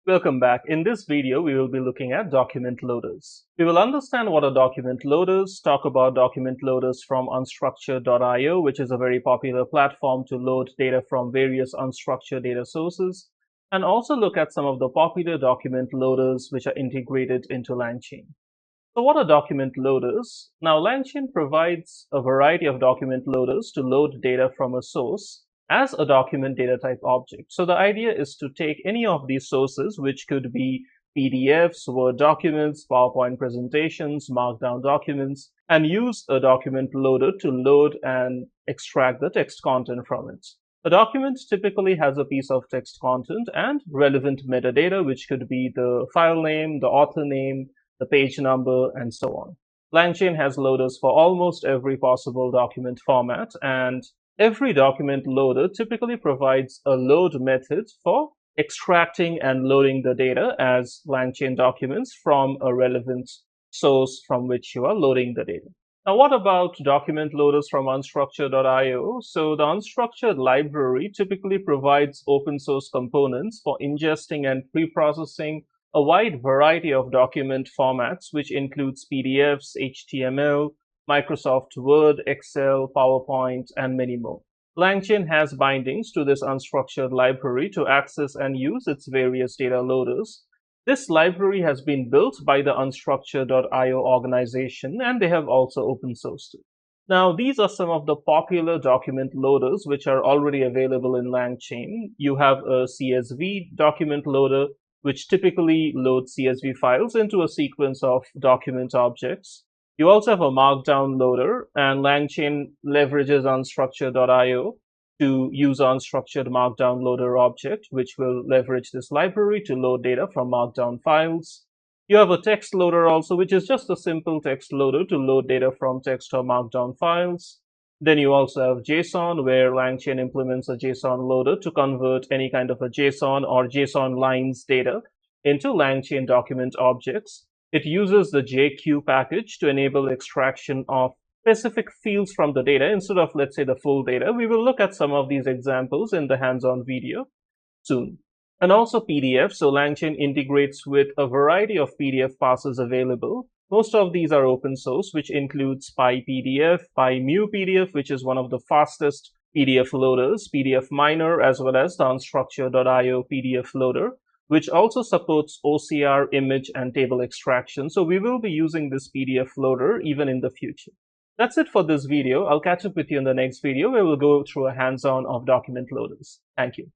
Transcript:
Welcome back. In this video, we will be looking at document loaders. We will understand what are document loaders, talk about document loaders from unstructured.io, which is a very popular platform to load data from various unstructured data sources, and also look at some of the popular document loaders which are integrated into LangChain. So what are document loaders? Now, LangChain provides a variety of document loaders to load data from a source as a document data type object. So the idea is to take any of these sources, which could be PDFs, Word documents, PowerPoint presentations, Markdown documents, and use a document loader to load and extract the text content from it. A document typically has a piece of text content and relevant metadata, which could be the file name, the author name, the page number, and so on. LangChain has loaders for almost every possible document format, and every document loader typically provides a load method for extracting and loading the data as LangChain documents from a relevant source from which you are loading the data. Now, what about document loaders from unstructured.io? So the unstructured library typically provides open source components for ingesting and pre-processing a wide variety of document formats, which includes PDFs, HTML, Microsoft Word, Excel, PowerPoint, and many more. LangChain has bindings to this unstructured library to access and use its various data loaders. This library has been built by the unstructured.io organization, and they have also open sourced it. Now, these are some of the popular document loaders which are already available in LangChain. You have a CSV document loader, which typically loads CSV files into a sequence of document objects. You also have a Markdown loader, and LangChain leverages unstructured.io to use unstructured Markdown loader object, which will leverage this library to load data from Markdown files. You have a text loader also, which is just a simple text loader to load data from text or Markdown files. Then you also have JSON, where LangChain implements a JSON loader to convert any kind of a JSON or JSON lines data into LangChain document objects. It uses the JQ package to enable extraction of specific fields from the data instead of, let's say, the full data. We will look at some of these examples in the hands-on video soon. And also PDF. So LangChain integrates with a variety of PDF parsers available. Most of these are open source, which includes PyPDF, PyMuPDF, which is one of the fastest PDF loaders, PDF Miner, as well as the unstructured.io PDF loader, which also supports OCR, image, and table extraction. So we will be using this PDF loader even in the future. That's it for this video. I'll catch up with you in the next video where we'll go through a hands-on of document loaders. Thank you.